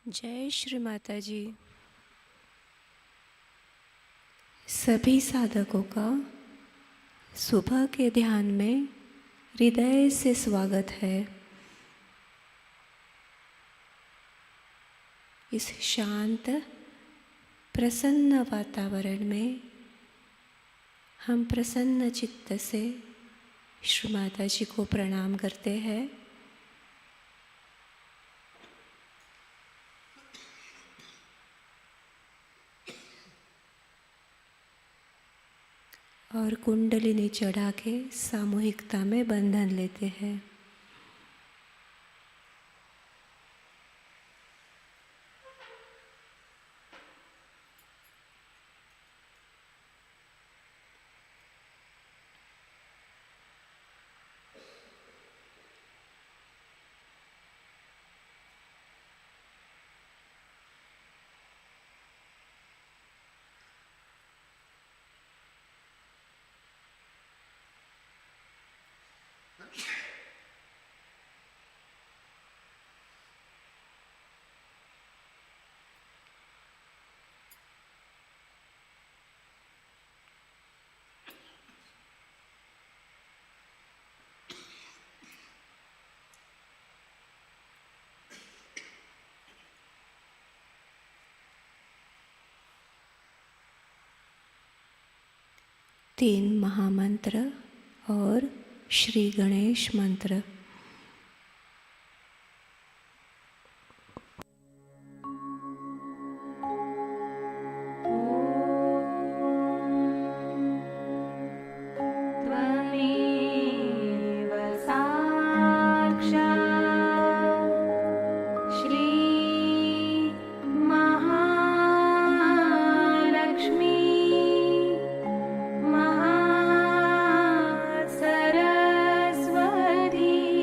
जय श्री माताजी। सभी साधकों का सुबह के ध्यान में हृदय से स्वागत है। इस शांत प्रसन्न वातावरण में हम प्रसन्न चित्त से श्री माताजी को प्रणाम करते हैं और कुंडलिनी चढ़ा के सामूहिकता में बंधन लेते हैं। तीन महामंत्र और श्री गणेश मंत्र। सरस्वती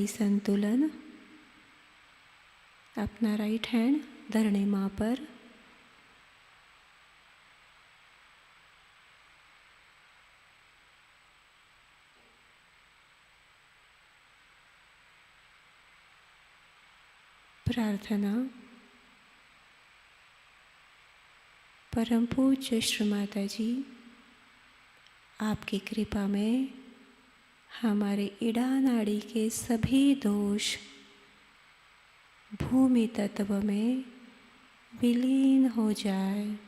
नाड़ी संतुलन। अपना राइट हैंड धरणी माँ पर, प्रार्थना। परम पूज्य श्री माताजी, आपकी कृपा में हमारे इड़ा नाड़ी के सभी दोष भूमि तत्व में विलीन हो जाए।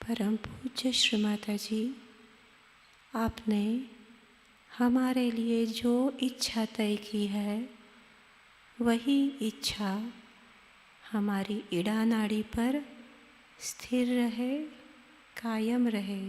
परम पूज्य श्री माताजी, आपने हमारे लिए जो इच्छा तय की है वही इच्छा हमारी इड़ा नाड़ी पर स्थिर रहे, कायम रहे।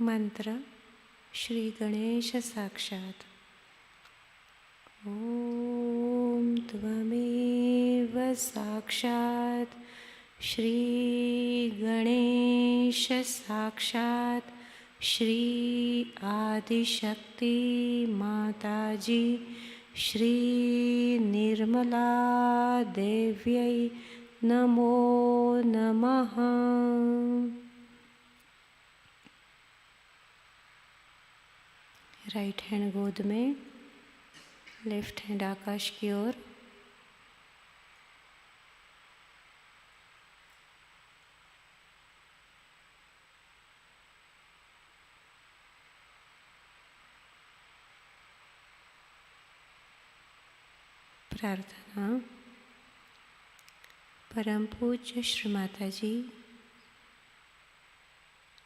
मंत्र श्री गणेश साक्षात्। ओम त्वमेव साक्षात् श्री गणेश साक्षात् श्री आदिशक्ति माताजी श्री निर्मला देव्यै नमो नमः। राइट हैंड गोद में, लेफ्ट हैंड आकाश की ओर। प्रार्थना। परम पूज्य श्री माताजी,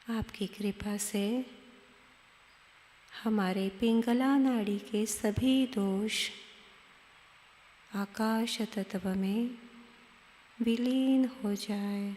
आपकी कृपा से हमारे पिंगला नाड़ी के सभी दोष आकाश तत्व में विलीन हो जाए।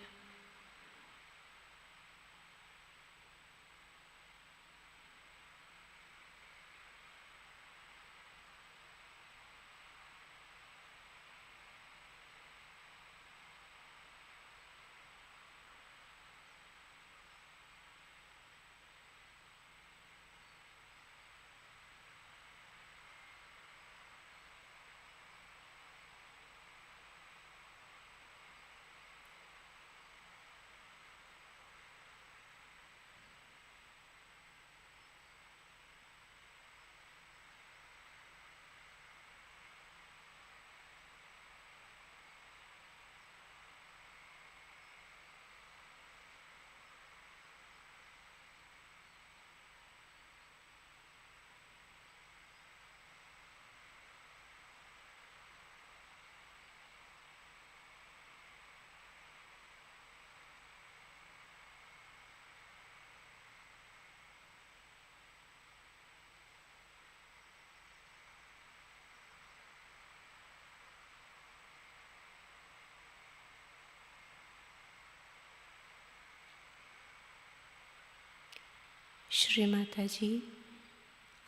श्री माताजी,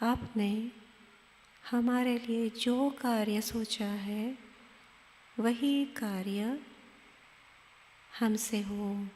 आपने हमारे लिए जो कार्य सोचा है वही कार्य हमसे हो।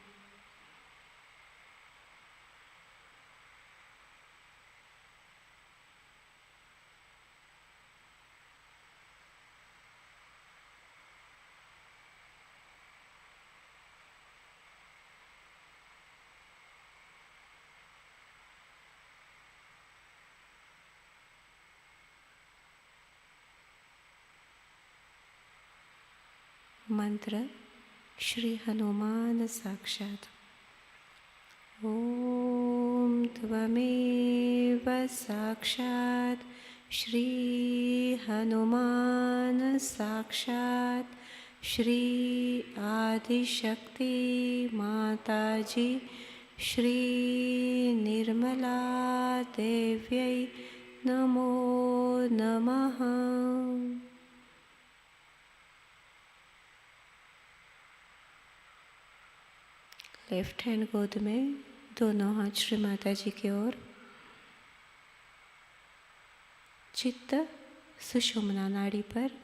मंत्र श्री हनुमान साक्षात। ओम त्वमेव साक्षात् श्री हनुमान साक्षात् श्री आदिशक्ति माताजी श्री निर्मला देव्यै नमो नमः। लेफ्ट हैंड गोद में, दोनों हाथ श्री माता जी की ओर। चित्त सुषुम्ना नाड़ी पर।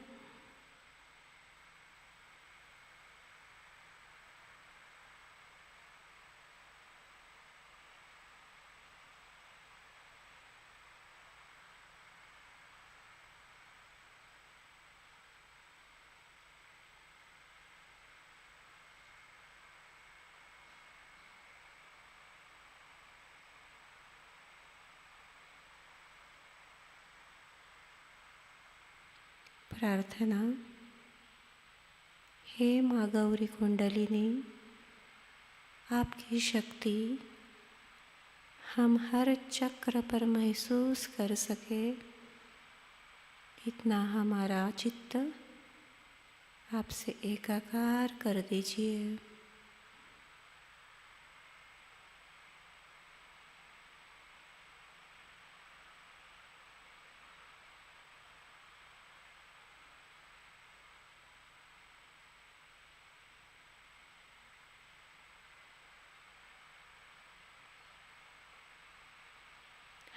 प्रार्थना। हे माँ गौरी कुंडलिनी, आपकी शक्ति हम हर चक्र पर महसूस कर सके, इतना हमारा चित्त आपसे एकाकार कर दीजिए।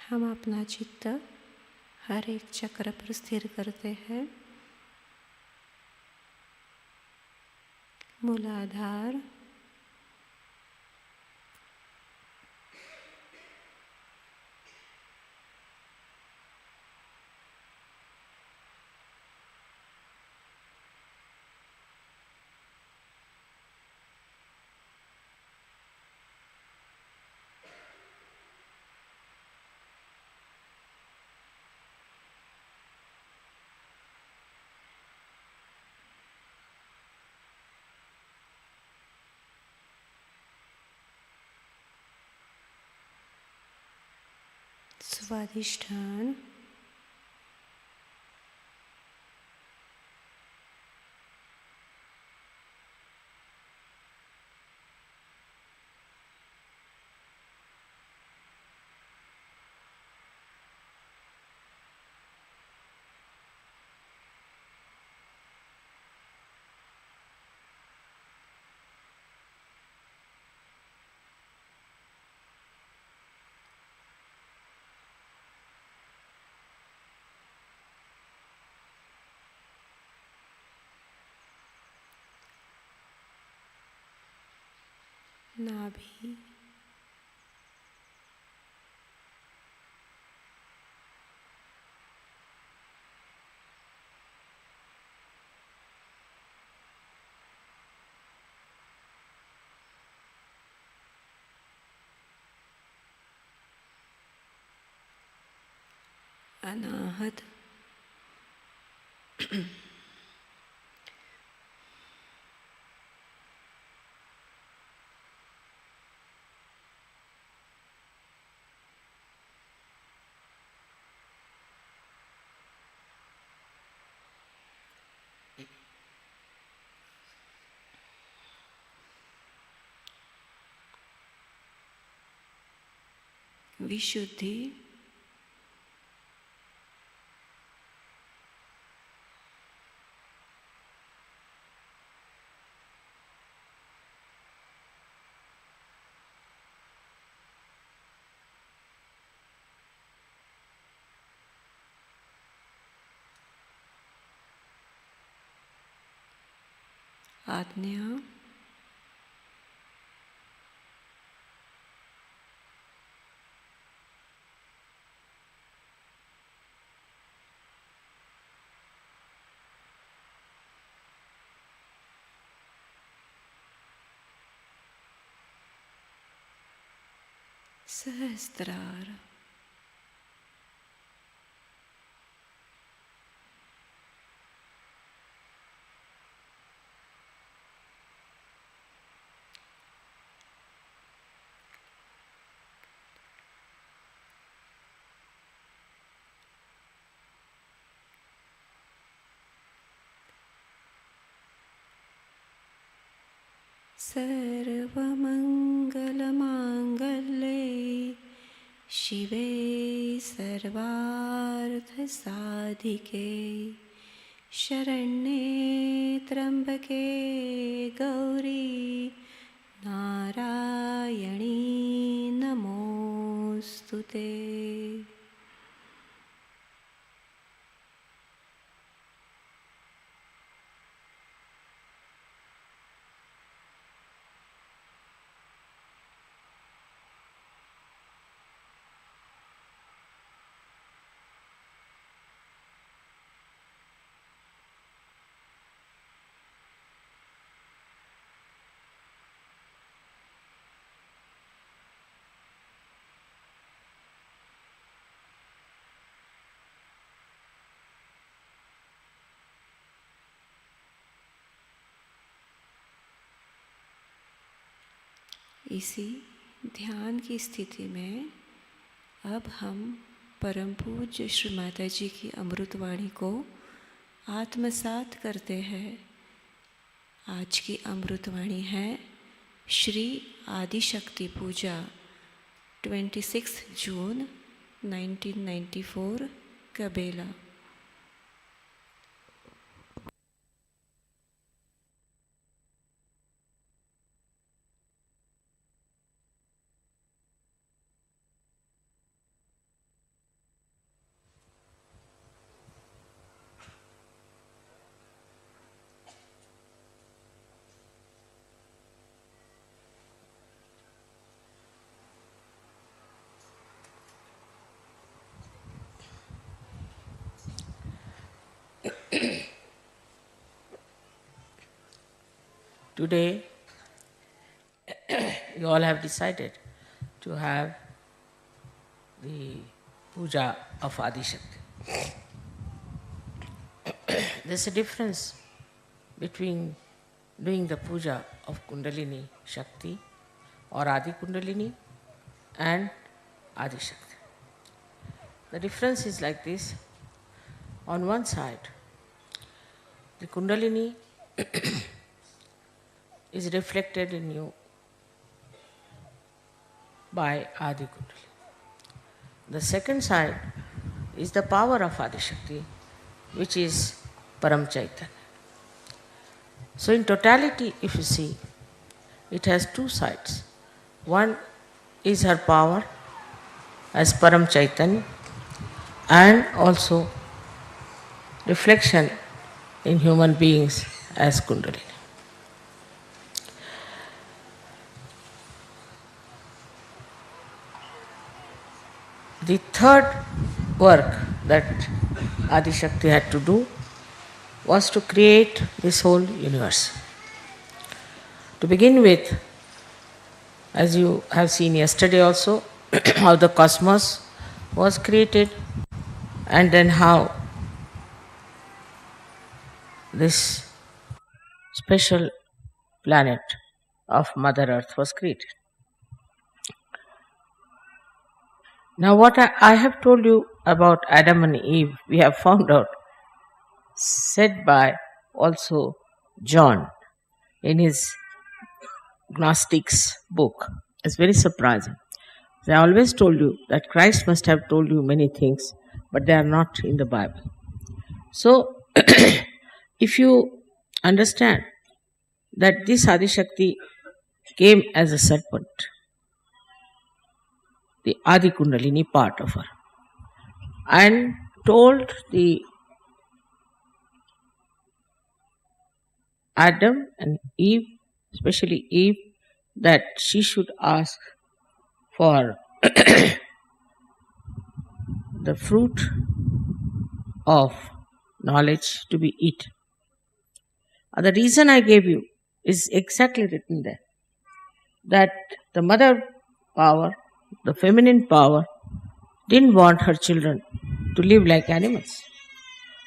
हम अपना चित्त हर एक चक्र पर स्थिर करते हैं। मूलाधार, स्वादिष्ठान, नाभि, अनाहत, विशुद्धि, आज्ञा, सहस्त्रार, सर्वमङ्गलमाङ्गल्ये शिवे सर्वार्थसाधिके शरण्ये त्र्यम्बके गौरी नारायणी नमोऽस्तुते। इसी ध्यान की स्थिति में अब हम परम पूज्य श्री माताजी की अमृतवाणी को आत्मसात करते हैं। आज की अमृतवाणी है श्री आदि शक्ति पूजा 26 जून 1994 कबेला। Today, you all have decided to have the puja of Adi Shakti. There's a difference between doing the puja of Kundalini Shakti or Adi Kundalini and Adi Shakti. The difference is like this. On one side, the Kundalini is reflected in you by Adi Kundalini. The second side is the power of Adi Shakti, which is Param Chaitanya. So in totality, if you see, it has two sides. One is her power as Param Chaitanya and also reflection in human beings as Kundalini. The third work that Adi Shakti had to do was to create this whole universe. To begin with, as you have seen yesterday also, how the cosmos was created and then how this special planet of Mother Earth was created. Now what I have told you about Adam and Eve, we have found out, said by also John in his Gnostics book. It's very surprising. I always told you that Christ must have told you many things, but they are not in the Bible. So, if you understand that this Adi Shakti came as a serpent, the Adi Kundalini part of her, and told the Adam and Eve, especially Eve, that she should ask for the fruit of knowledge to be eaten. And the reason I gave you is exactly written there, that the mother power, the feminine power, didn't want her children to live like animals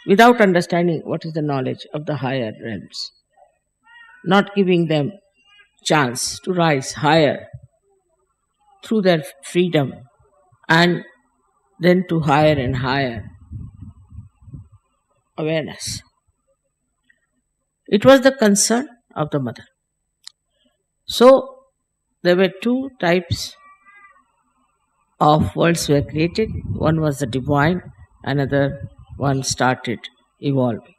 without understanding what is the knowledge of the higher realms, not giving them chance to rise higher through their freedom and then to higher and higher awareness. It was the concern of the mother. So there were two types of worlds were created. One was the divine, another one started evolving.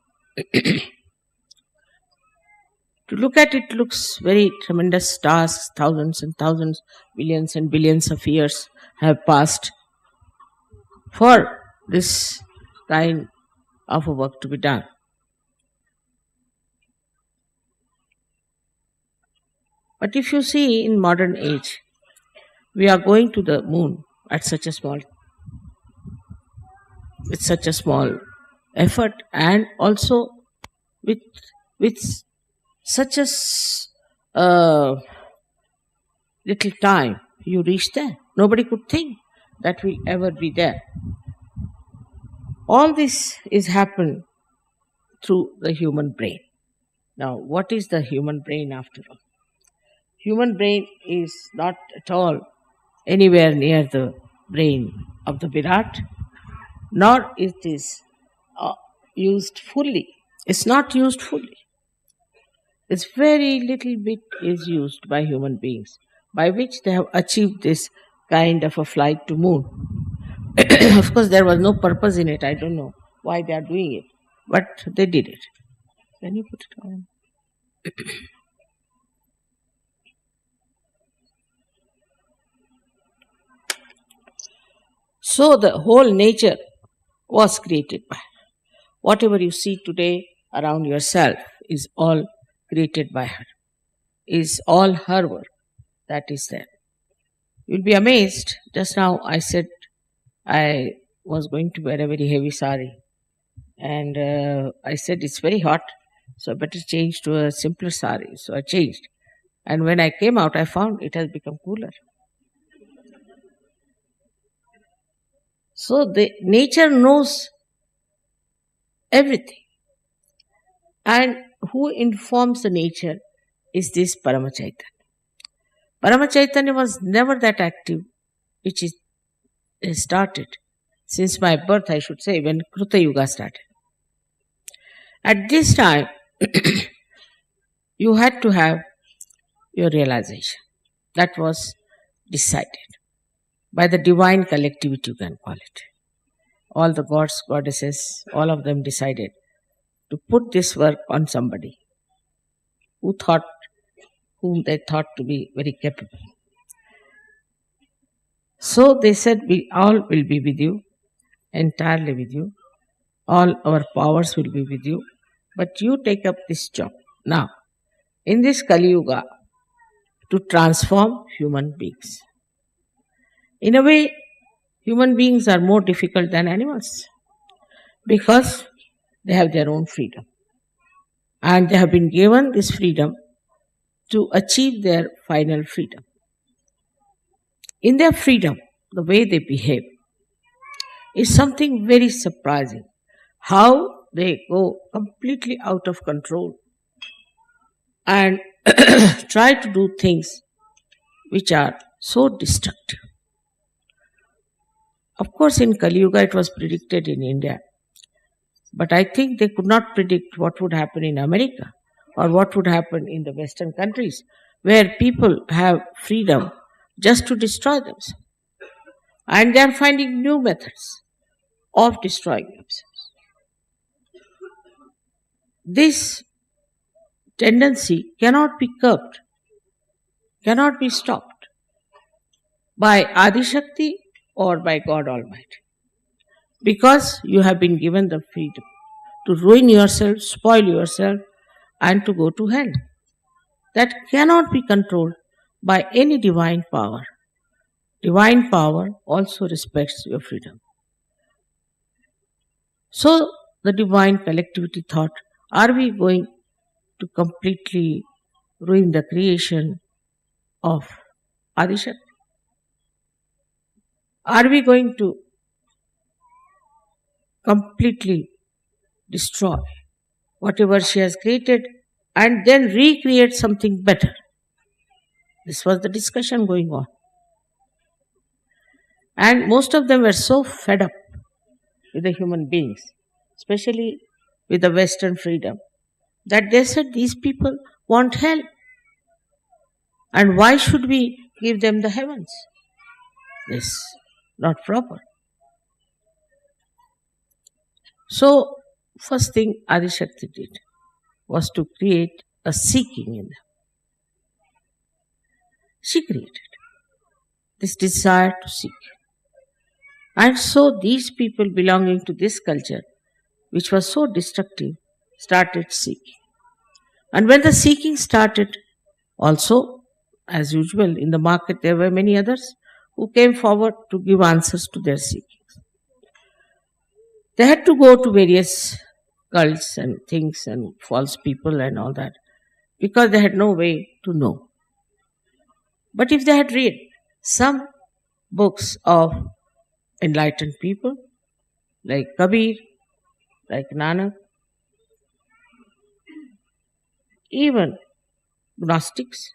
To look at it looks very tremendous tasks, thousands and thousands, billions and billions of years have passed for this kind of a work to be done. But if you see in modern age, we are going to the moon with such a small effort, and also with such a little time you reach there. Nobody could think that we'll ever be there. All this is happened through the human brain. Now, what is the human brain after all? Human brain is not at all anywhere near the brain of the Virat, nor it is used fully. It's not used fully. It's very little bit is used by human beings, by which they have achieved this kind of a flight to moon. Of course, there was no purpose in it. I don't know why they are doing it, but they did it. Can you put it on? So the whole nature was created by her. Whatever you see today around yourself is all created by her, is all her work that is there. You'll be amazed. Just now I said I was going to wear a very heavy sari, and I said it's very hot, so I better change to a simpler sari. So I changed, and when I came out, I found it has become cooler. So the nature knows everything, and who informs the nature is this Paramachaitanya. Paramachaitanya was never that active, which is started since my birth, I should say, when Kruta Yuga started. At this time, you had to have your realization. That was decided by the divine collectivity, you can call it. All the gods, goddesses, all of them decided to put this work on somebody whom they thought to be very capable. So they said, we all will be with you, entirely with you. All our powers will be with you, but you take up this job now, in this Kali Yuga, to transform human beings. In a way, human beings are more difficult than animals because they have their own freedom. And they have been given this freedom to achieve their final freedom. In their freedom, the way they behave is something very surprising. How they go completely out of control and try to do things which are so destructive. Of course, in Kali Yuga it was predicted in India, but I think they could not predict what would happen in America or what would happen in the Western countries, where people have freedom just to destroy themselves. And they are finding new methods of destroying themselves. This tendency cannot be curbed, cannot be stopped by Adi Shakti or by God Almighty, because you have been given the freedom to ruin yourself, spoil yourself, and to go to hell. That cannot be controlled by any divine power. Divine power also respects your freedom. So the divine collectivity thought, are we going to completely ruin the creation of Adishakti? Are we going to completely destroy whatever she has created and then recreate something better? This was the discussion going on. And most of them were so fed up with the human beings, especially with the Western freedom, that they said these people want hell. And why should we give them the heavens? This is not proper. So, first thing Adishakti did was to create a seeking in them. She created this desire to seek. And so these people belonging to this culture, which was so destructive, started seeking. And when the seeking started, also, as usual, in the market there were many others who came forward to give answers to their seekings. They had to go to various cults and things and false people and all that, because they had no way to know. But if they had read some books of enlightened people, like Kabir, like Nanak, even Gnostics,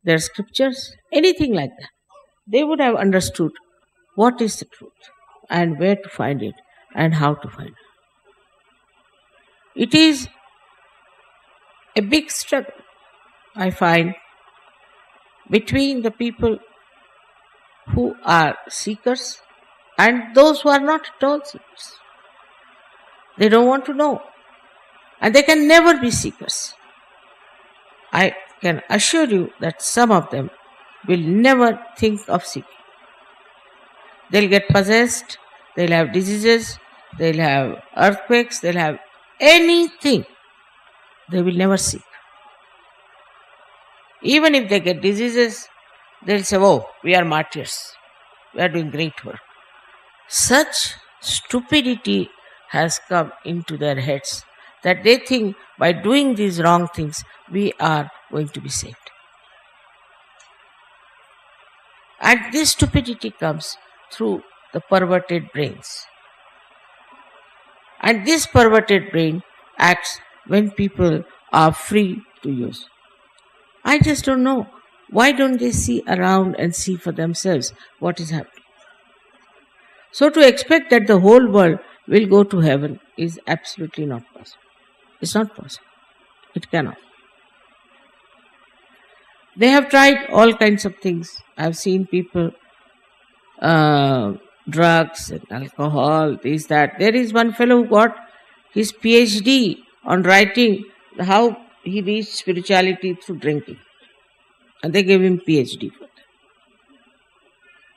their scriptures, anything like that, they would have understood what is the truth and where to find it and how to find it. It is a big struggle, I find, between the people who are seekers and those who are not at all seekers. They don't want to know, and they can never be seekers. I can assure you that some of them will never think of seeking. They'll get possessed, they'll have diseases, they'll have earthquakes, they'll have anything. They will never seek. Even if they get diseases, they'll say, oh, we are martyrs. We are doing great work. Such stupidity has come into their heads that they think by doing these wrong things, we are going to be saved. And this stupidity comes through the perverted brains. And this perverted brain acts when people are free to use. I just don't know. Why don't they see around and see for themselves what is happening? So to expect that the whole world will go to heaven is absolutely not possible. It's not possible. It cannot. They have tried all kinds of things. I've seen people, drugs and alcohol, this, that. There is one fellow who got his PhD on writing how he reached spirituality through drinking. And they gave him PhD for that.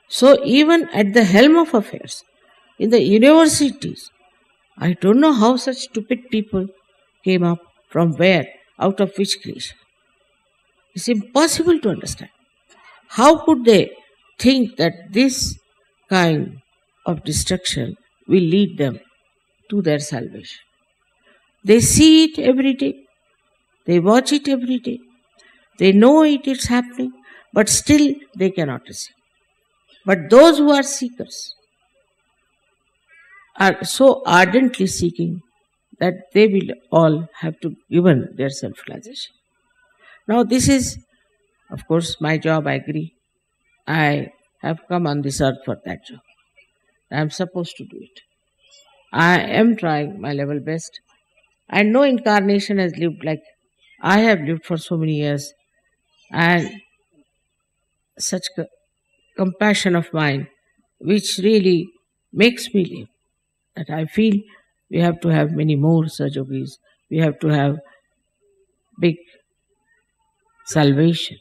So even at the helm of affairs, in the universities, I don't know how such stupid people came up, from where, out of which creation. It's impossible to understand. How could they think that this kind of destruction will lead them to their salvation? They see it every day. They watch it every day. They know it is happening, but still they cannot receive. But those who are seekers are so ardently seeking that they will all have to given their self-realization. Now this is, of course, my job, I agree. I have come on this earth for that job. I am supposed to do it. I am trying my level best. And no incarnation has lived like I have lived for so many years. And such compassion of mine, which really makes me live, that I feel we have to have many more Sahajogis. We have to have big salvation.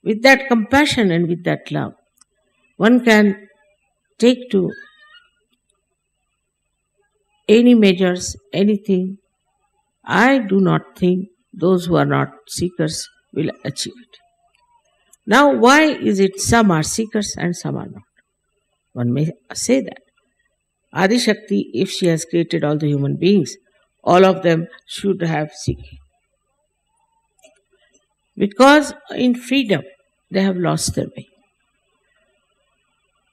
With that compassion and with that love, one can take to any measures, anything I do not think those who are not seekers will achieve it. Now, why is it some are seekers and some are not? One may say that. Adi Shakti, if she has created all the human beings, all of them should have seeking. Because in freedom, they have lost their way.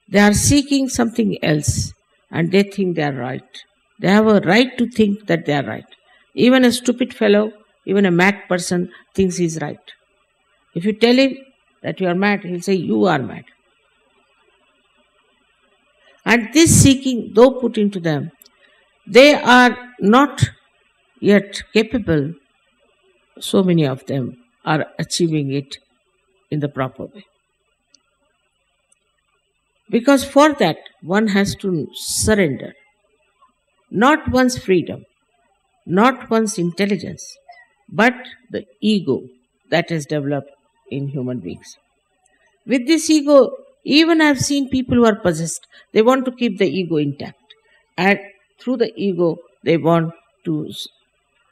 They are seeking something else and they think they are right. They have a right to think that they are right. Even a stupid fellow, even a mad person thinks he is right. If you tell him that you are mad, he will say you are mad. And this seeking, though put into them, they are not yet capable, so many of them are achieving it in the proper way. Because for that, one has to surrender not one's freedom, not one's intelligence, but the ego that is developed in human beings. With this ego, even I have seen people who are possessed, they want to keep the ego intact. And through the ego, they want to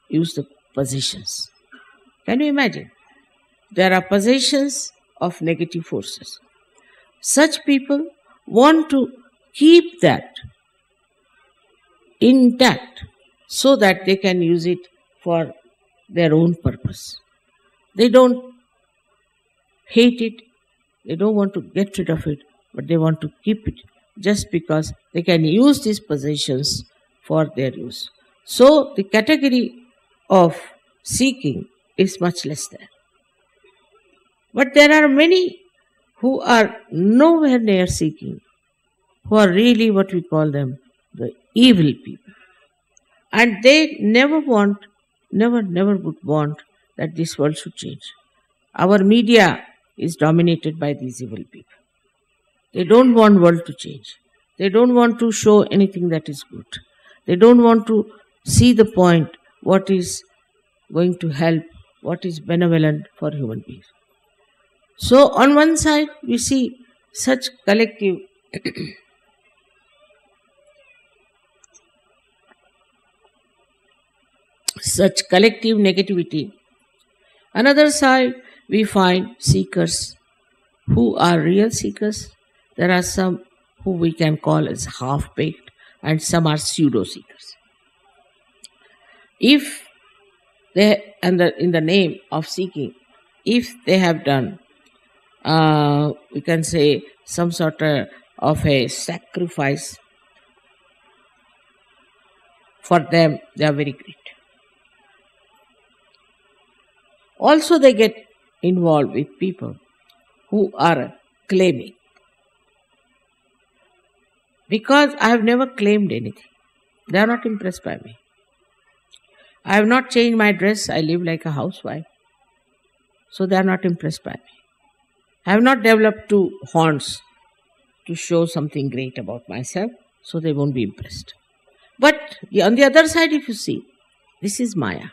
use the possessions. Can you imagine? There are possessions of negative forces. Such people want to keep that intact so that they can use it for their own purpose. They don't hate it, they don't want to get rid of it, but they want to keep it just because they can use these possessions for their use. So the category of seeking is much less there. But there are many who are nowhere near seeking, who are really what we call them, the evil people. And they never would want that this world should change. Our media is dominated by these evil people. They don't want world to change. They don't want to show anything that is good. They don't want to see the point, what is going to help, what is benevolent for human beings. So on one side, we see such collective negativity. Another side, we find seekers who are real seekers. There are some who we can call as half-baked and some are pseudo-seekers. If they, in the name of seeking, if they have done, we can say, some sort of a sacrifice, for them, they are very great. Also, they get involved with people who are claiming. Because I have never claimed anything. They are not impressed by me. I have not changed my dress. I live like a housewife. So they are not impressed by me. I have not developed two horns to show something great about myself. So they won't be impressed. But on the other side, if you see, this is Maya.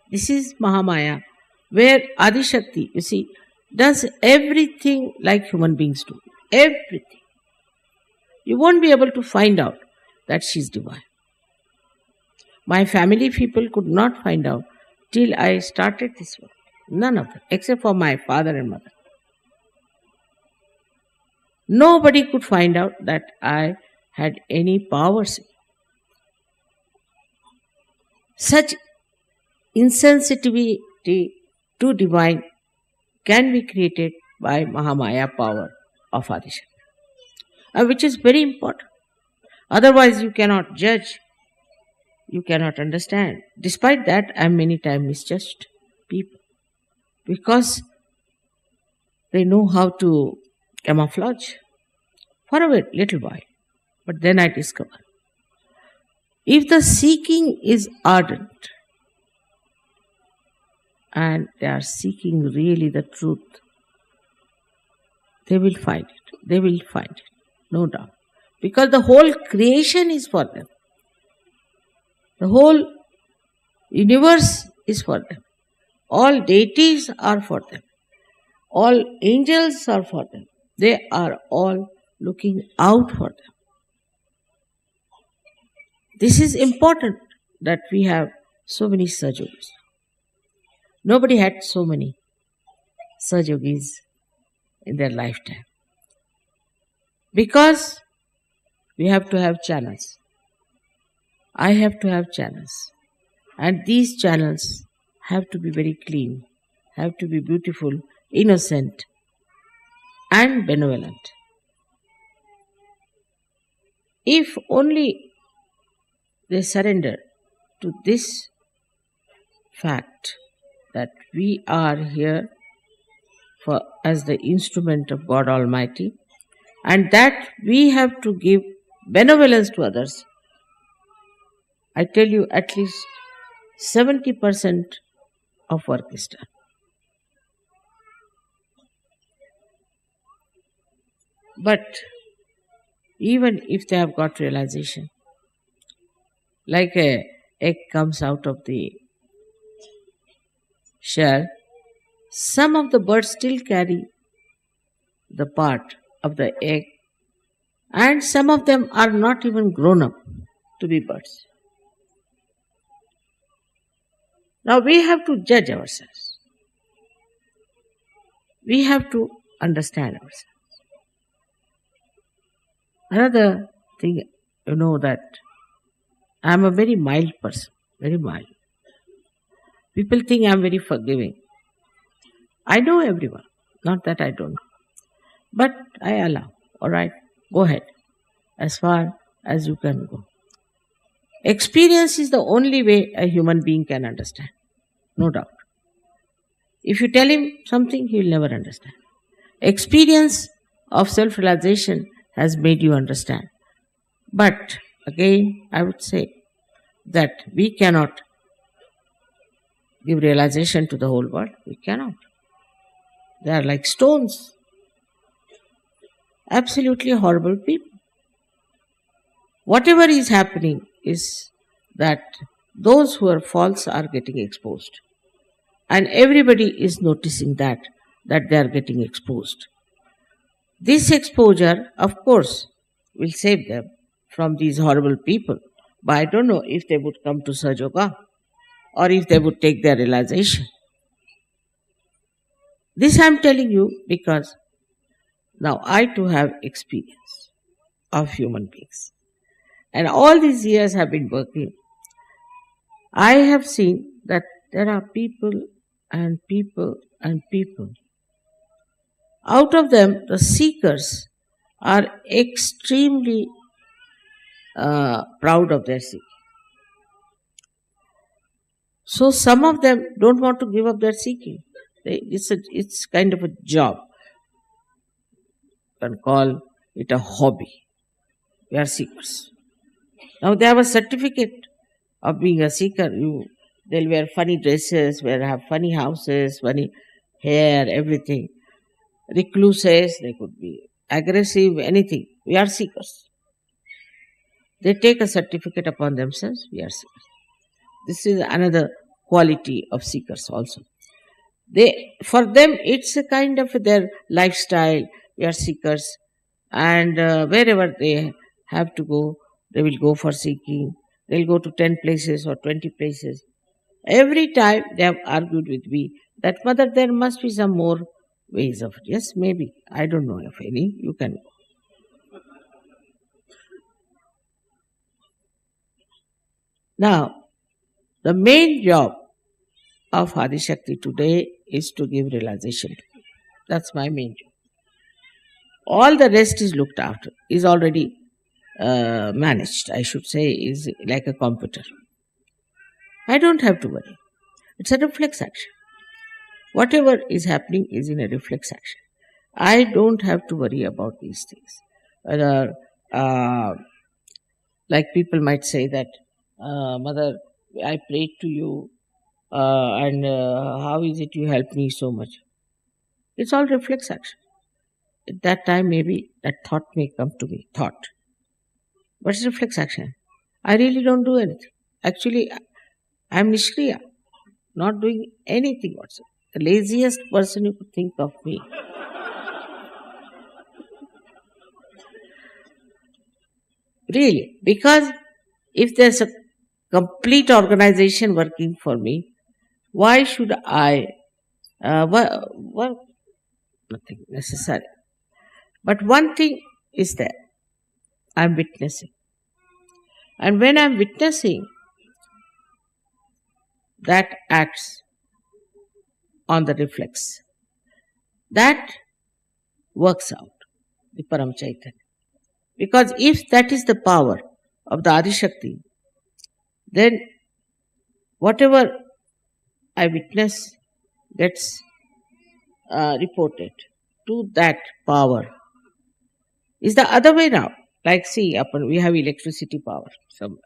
This is Mahamaya, where Adi Shakti, you see, does everything like human beings do. Everything. You won't be able to find out that she's divine. My family people could not find out till I started this work. None of them, except for my father and mother. Nobody could find out that I had any powers. Such insensitivity to divine can be created by Mahamaya power of Adishakti, which is very important. Otherwise, you cannot judge, you cannot understand. Despite that, I am many times misjudged people because they know how to camouflage for a little while. But then I discover, if the seeking is ardent, and they are seeking really the truth, they will find it. They will find it, no doubt. Because the whole creation is for them. The whole universe is for them. All deities are for them. All angels are for them. They are all looking out for them. This is important that we have so many Sahajogis. Nobody had so many Sahajogis in their lifetime. Because we have to have channels. I have to have channels. And these channels have to be very clean, have to be beautiful, innocent, and benevolent. If only they surrender to this fact that we are here as the instrument of God Almighty, and that we have to give benevolence to others, I tell you, at least 70% of work is done. But even if they have got realization, like a egg comes out of the shell, some of the birds still carry the part of the egg, and some of them are not even grown up to be birds. Now we have to judge ourselves. We have to understand ourselves. Another thing, that I am a very mild person, very mild. People think I am very forgiving. I know everyone, not that I don't know. But I allow, all right, go ahead, as far as you can go. Experience is the only way a human being can understand, no doubt. If you tell him something, he will never understand. Experience of self-realization has made you understand. But again, I would say that we cannot give realization to the whole world. We cannot. They are like stones. Absolutely horrible people. Whatever is happening is that those who are false are getting exposed. And everybody is noticing that they are getting exposed. This exposure, of course, will save them from these horrible people. But I don't know if they would come to Sahajayoga or if they would take their realization. This I am telling you because now I too have experience of human beings. And all these years have been working. I have seen that there are people and people and people. Out of them, the seekers are extremely proud of their seeking. So some of them don't want to give up their seeking. It's kind of a job. You can call it a hobby. We are seekers. Now they have a certificate of being a seeker. They'll wear funny dresses, have funny houses, funny hair, everything. Recluses, they could be aggressive, anything. We are seekers. They take a certificate upon themselves. We are seekers. This is another quality of seekers also. For them, it's a kind of their lifestyle. We are seekers. And wherever they have to go, they will go for seeking. They'll go to 10 places or 20 places. Every time they have argued with me that, Mother, there must be some more ways of it. Yes, maybe. I don't know of any. You can go. Now, the main job of Adi Shakti today is to give realization to people. That's my main job. All the rest is looked after, is already managed, I should say, is like a computer. I don't have to worry. It's a reflex action. Whatever is happening is in a reflex action. I don't have to worry about these things. Whether, like people might say that, Mother, I prayed to you, and how is it you helped me so much? It's all reflex action. At that time, maybe that thought may come to me, but it's reflex action. I really don't do anything. Actually, I'm Nishkriya, not doing anything whatsoever. The laziest person you could think of me. Really, because if there's a complete organization working for me. Why should I work? Nothing necessary. But one thing is there. I'm witnessing. And when I'm witnessing, that acts on the reflex. That works out, the Param Chaitanya. Because if that is the power of the Adi Shakti, then whatever I witness gets reported to that power. Is the other way now. Like see, we have electricity power somewhere.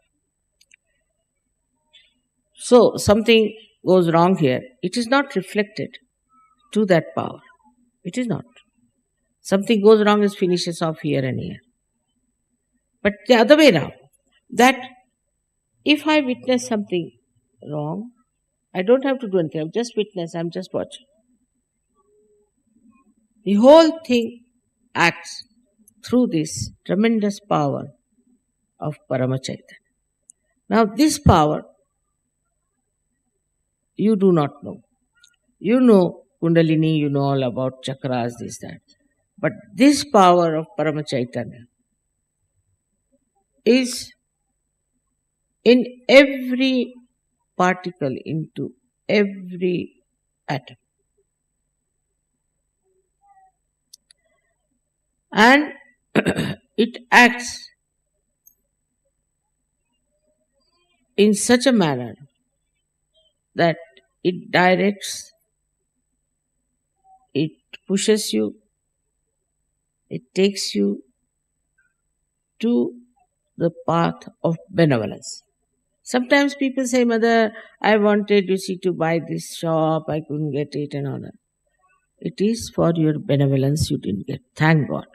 So something goes wrong here. It is not reflected to that power. It is not. Something goes wrong, it finishes off here and here. But the other way now, that if I witness something wrong, I don't have to do anything. I'm just witness, I'm just watching. The whole thing acts through this tremendous power of Paramachaitanya. Now this power, you do not know. You know Kundalini, you know all about chakras, this, that. But this power of Paramachaitanya is in every particle, into every atom. And it acts in such a manner that it directs, it pushes you, it takes you to the path of benevolence. Sometimes people say, Mother, I wanted, to buy this shop, I couldn't get it and all that. It is for your benevolence you didn't get. Thank God.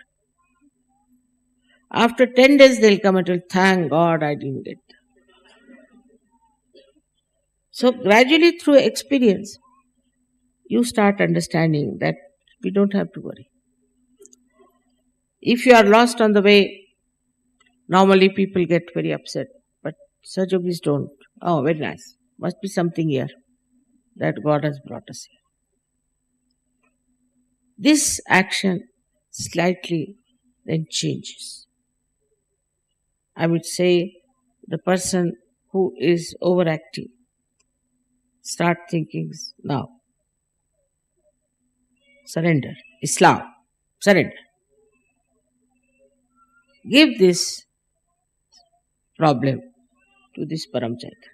After 10 days they'll come and tell, thank God I didn't get. So gradually through experience, you start understanding that we don't have to worry. If you are lost on the way, normally people get very upset, but Sahajogis don't. Oh, very nice. Must be something here that God has brought us here. This action slightly then changes. I would say the person who is overactive, start thinking now. Surrender. Islam. Surrender. Give this problem to this Param Chaitanya.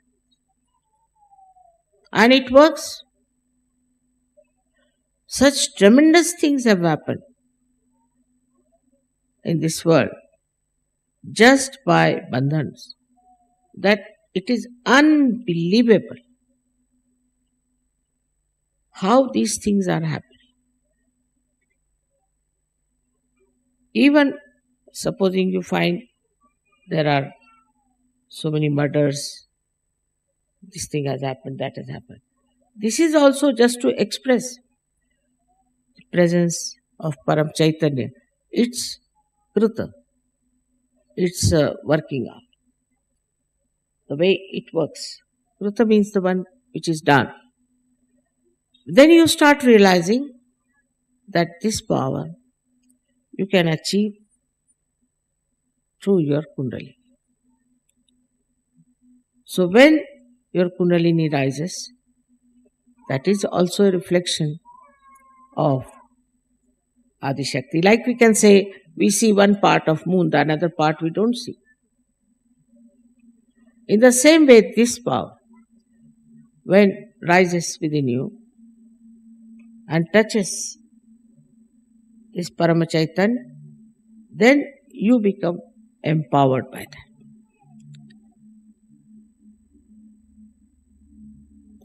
And it works. Such tremendous things have happened in this world just by bandhans that it is unbelievable how these things are happening. Even supposing you find there are so many murders, this thing has happened, that has happened. This is also just to express the presence of Param Chaitanya. It's Kruta. It's working out. The way it works. Kruta means the one which is done. Then you start realizing that this power you can achieve through your Kundalini. So when your Kundalini rises, that is also a reflection of Adi Shakti. Like we can say, we see one part of moon, the another part we don't see. In the same way, this power, when rises within you and touches this Paramachaitanya, then you become empowered by that.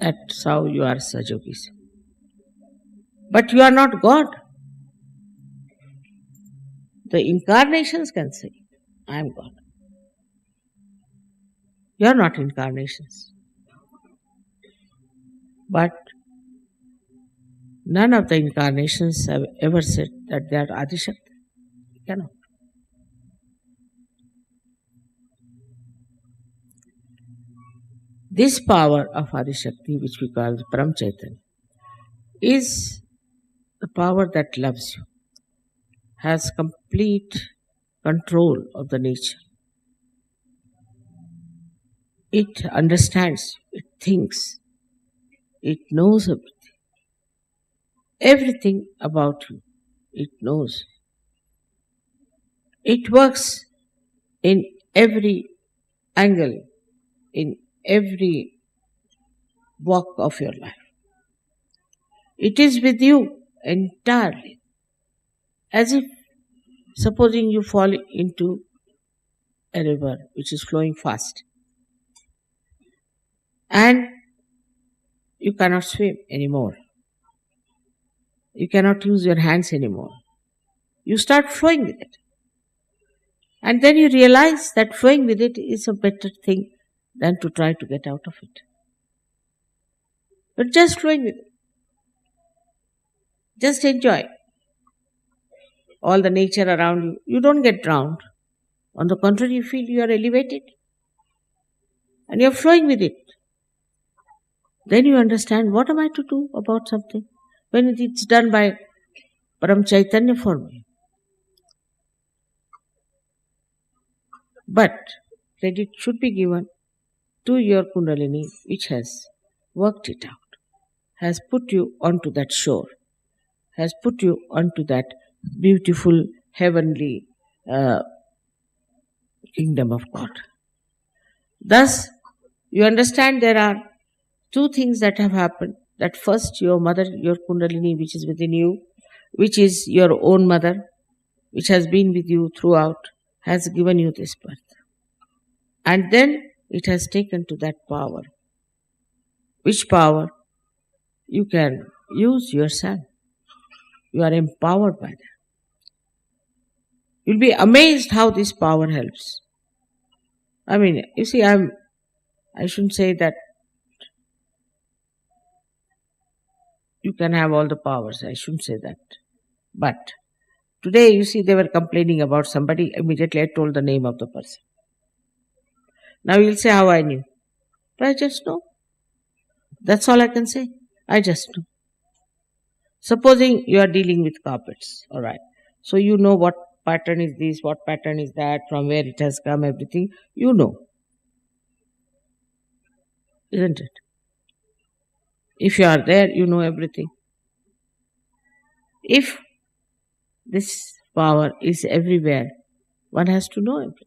That's how you are Sahajogis. But you are not God. The incarnations can say, I am God. You are not incarnations. But none of the incarnations have ever said that they are Adi Shakti. You cannot. This power of Adi Shakti, which we call Param Chaitanya, is the power that loves you, has complete control of the nature. It understands, it thinks, it knows everything about you. It knows. It works in every angle, in every walk of your life. It is with you entirely. As if, supposing you fall into a river which is flowing fast and you cannot swim anymore. You cannot use your hands anymore. You start flowing with it. And then you realize that flowing with it is a better thing than to try to get out of it. But just flowing with it. Just enjoy all the nature around you. You don't get drowned. On the contrary, you feel you are elevated. And you are flowing with it. Then you understand, what am I to do about something when it's done by Param Chaitanya for me? But credit should be given to your Kundalini, which has worked it out, has put you onto that shore, has put you onto that beautiful heavenly kingdom of God. Thus, you understand there are two things that have happened. That first, your mother, your Kundalini, which is within you, which is your own mother, which has been with you throughout, has given you this birth. And then it has taken to that power. Which power you can use yourself. You are empowered by that. You'll be amazed how this power helps. I mean, you see, I shouldn't say that you can have all the powers. I shouldn't say that. But today, you see, they were complaining about somebody. Immediately, I told the name of the person. Now you'll say how I knew. But I just know. That's all I can say. I just know. Supposing you are dealing with carpets, all right. So you know what pattern is this, what pattern is that, from where it has come, everything. You know. Isn't it? If you are there, you know everything. If this power is everywhere, one has to know everything.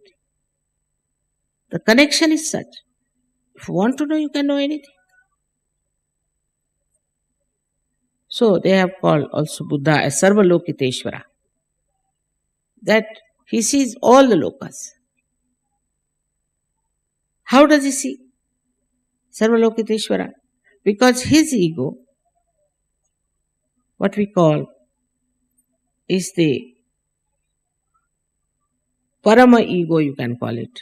The connection is such. If you want to know, you can know anything. So they have called also Buddha as Sarvalokiteshvara. That he sees all the lokas. How does he see Sarvalokiteshvara? Because his ego, what we call, is the Parama ego, you can call it.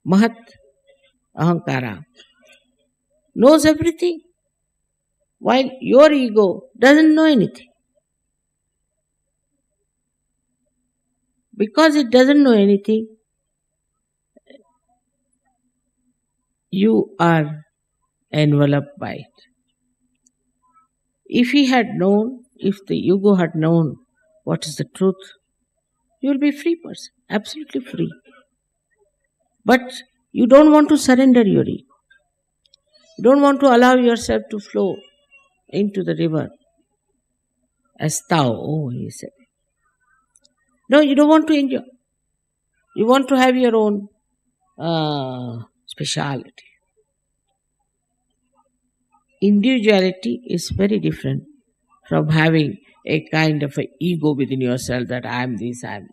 Mahat Ahankara knows everything, while your ego doesn't know anything. Because it doesn't know anything, you are enveloped by it. If he had known, if the ego had known what is the truth, you will be a free person, absolutely free. But you don't want to surrender your ego. You don't want to allow yourself to flow into the river as thou, he said. No, you don't want to enjoy. You want to have your own speciality. Individuality is very different from having a kind of an ego within yourself that I am this, I am that.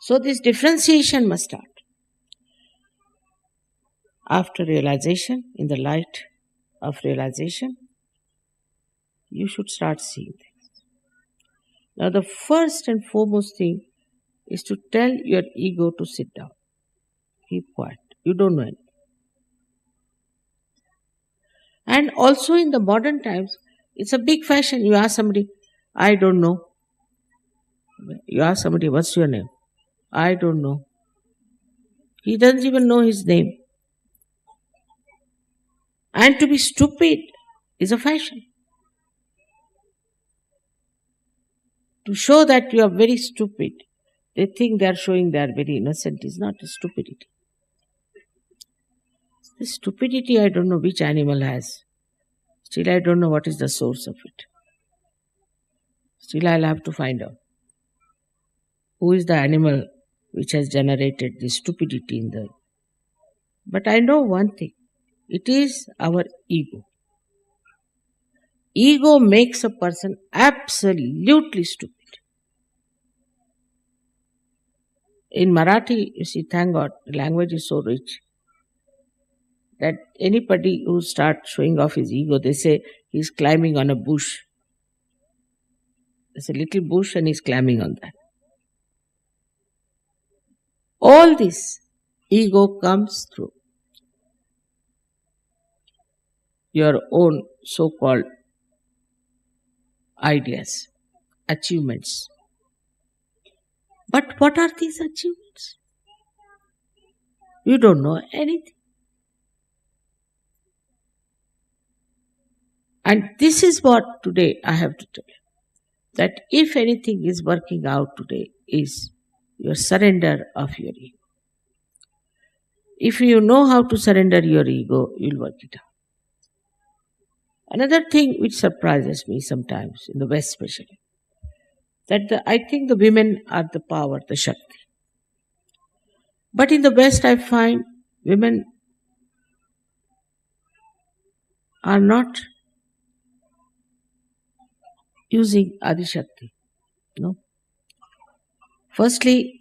So this differentiation must start. After realization, in the light of realization, you should start seeing things. Now the first and foremost thing is to tell your ego to sit down. Keep quiet. You don't know anything. And also in the modern times, it's a big fashion. You ask somebody, I don't know. You ask somebody, what's your name? I don't know. He doesn't even know his name. And to be stupid is a fashion. To show that you are very stupid, they think they are showing they are very innocent, is not a stupidity. The stupidity, I don't know which animal has. Still, I don't know what is the source of it. Still, I'll have to find out. Who is the animal which has generated this stupidity in the... But I know one thing. It is our ego. Ego makes a person absolutely stupid. In Marathi, you see, thank God, the language is so rich that anybody who starts showing off his ego, they say he's climbing on a bush. There's a little bush and he's climbing on that. All this ego comes through your own so-called ideas, achievements. But what are these achievements? You don't know anything. And this is what today I have to tell you. That if anything is working out today is your surrender of your ego. If you know how to surrender your ego, you'll work it out. Another thing which surprises me sometimes, in the West especially, that I think the women are the power, the Shakti. But in the West I find women are not using Adi Shakti. No. Firstly,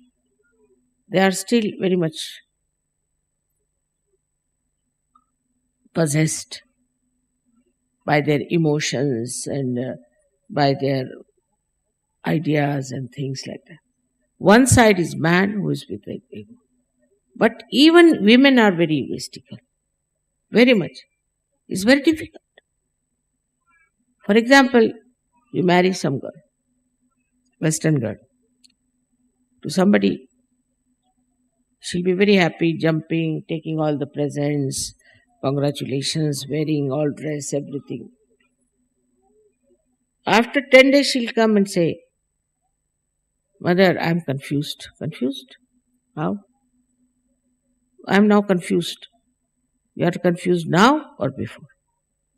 they are still very much possessed by their emotions and by their ideas and things like that. One side is man who is with their ego. But even women are very egoistical. Very much. It's very difficult. For example, you marry some girl, Western girl, to somebody. She'll be very happy, jumping, taking all the presents, congratulations, wearing all dress, everything. After 10 days, she'll come and say, Mother, I'm confused. Confused? How? I'm now confused. You are confused now or before?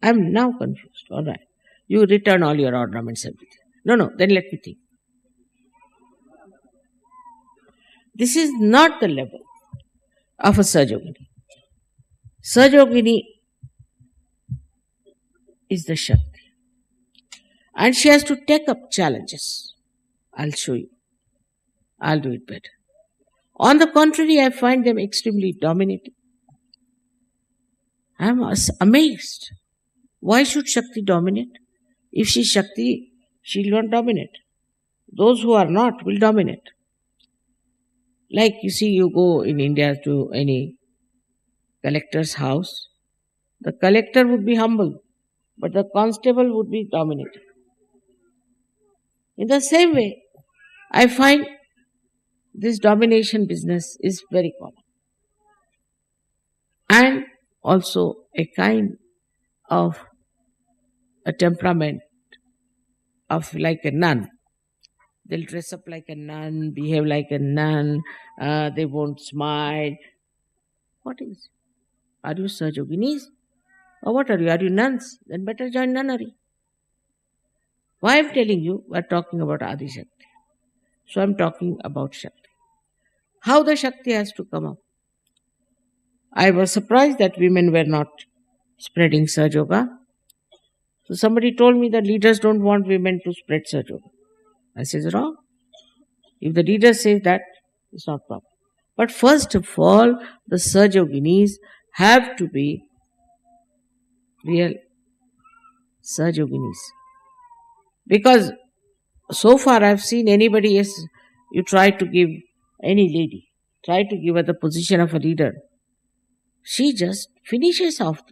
I'm now confused. All right. You return all your ornaments, everything. No, then let me think. This is not the level of a Sahajayoga. Sahajayoga is the Shakti. And she has to take up challenges. I'll show you. I'll do it better. On the contrary, I find them extremely dominating. I'm amazed. Why should Shakti dominate? If she's Shakti, she'll not dominate. Those who are not will dominate. Like you see, you go in India to any collector's house, the collector would be humble, but the constable would be dominating. In the same way, I find this domination business is very common. And also a kind of a temperament of like a nun. They'll dress up like a nun, behave like a nun, they won't smile. What is? Are you Sahajayoginis? Or what are you? Are you nuns? Then better join nunnery. Why I'm telling you, we're talking about Adi Shakti. So I'm talking about Shakti. How the Shakti has to come up. I was surprised that women were not spreading Sahajayoga. So somebody told me that leaders don't want women to spread Sahajayoga. I said, wrong. If the leader says that, it's not proper. But first of all, the Sahajayoginis have to be real Sahajayoginis. Because so far I've seen anybody else, you try to give any lady, try to give her the position of a leader, she just finishes off.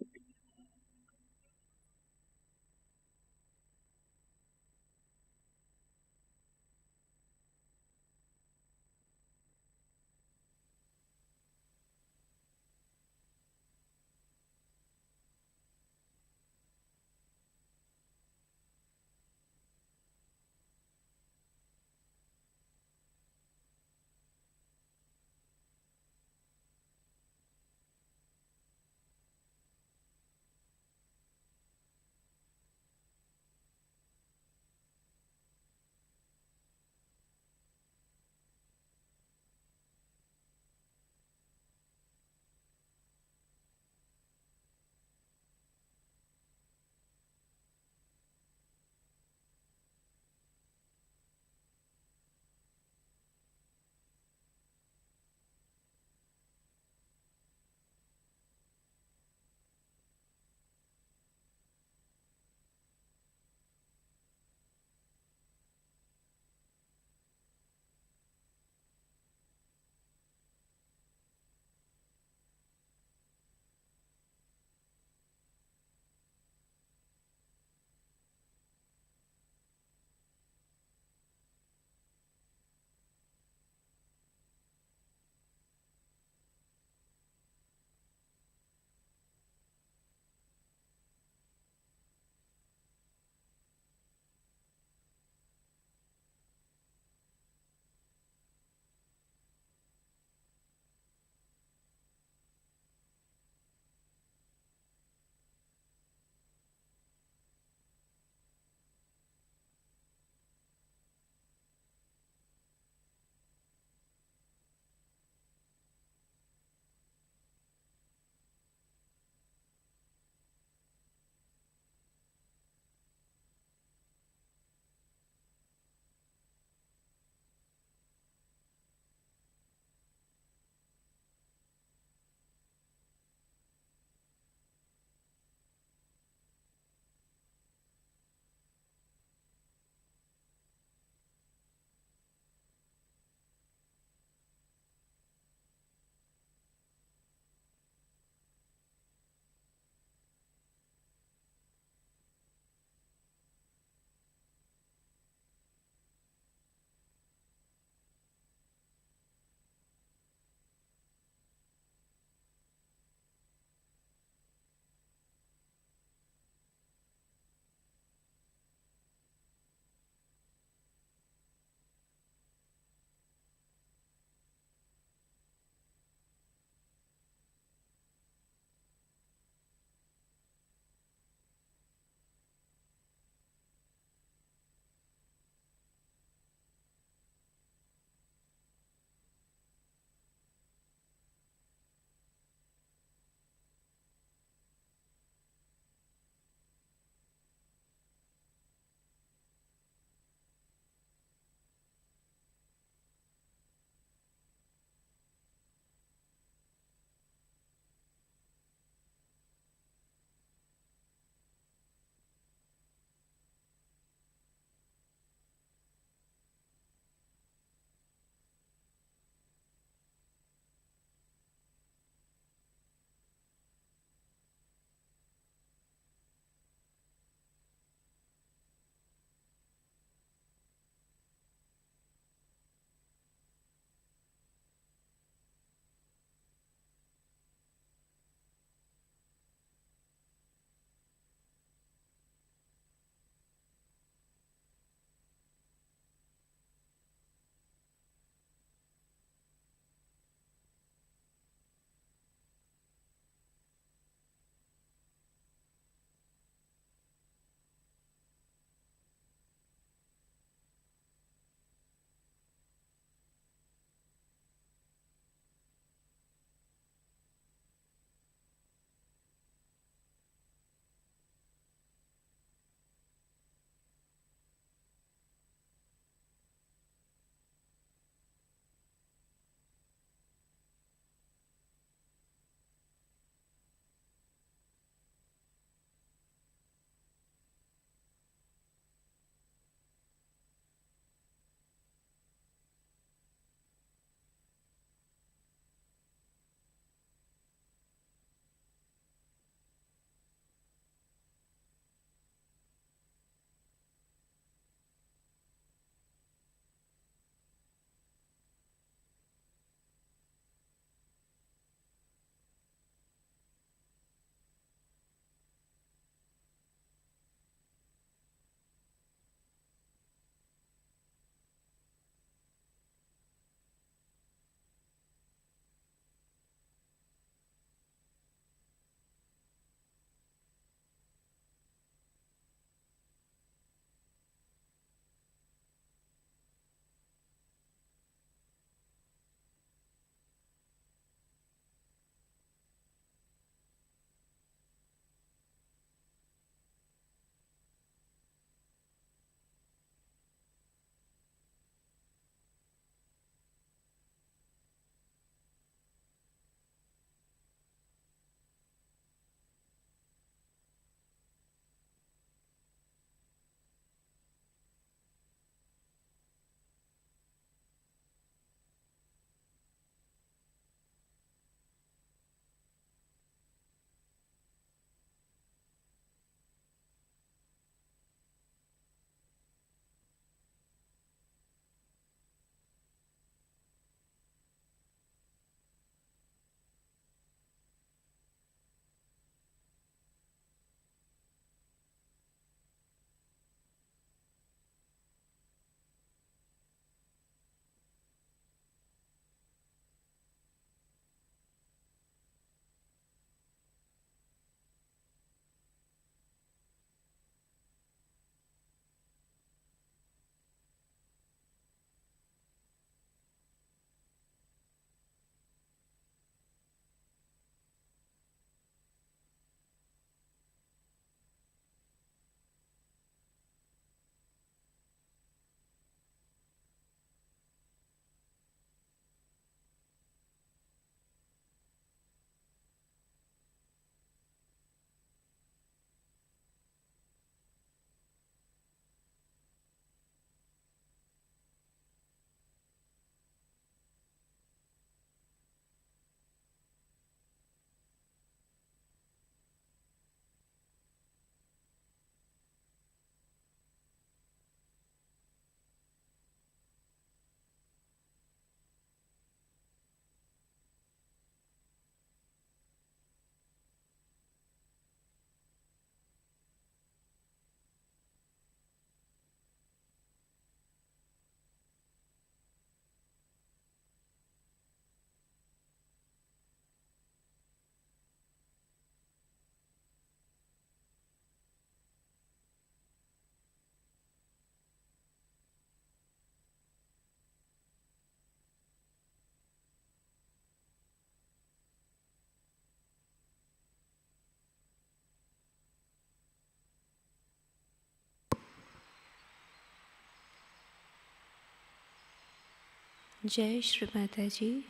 जय श्री माताजी।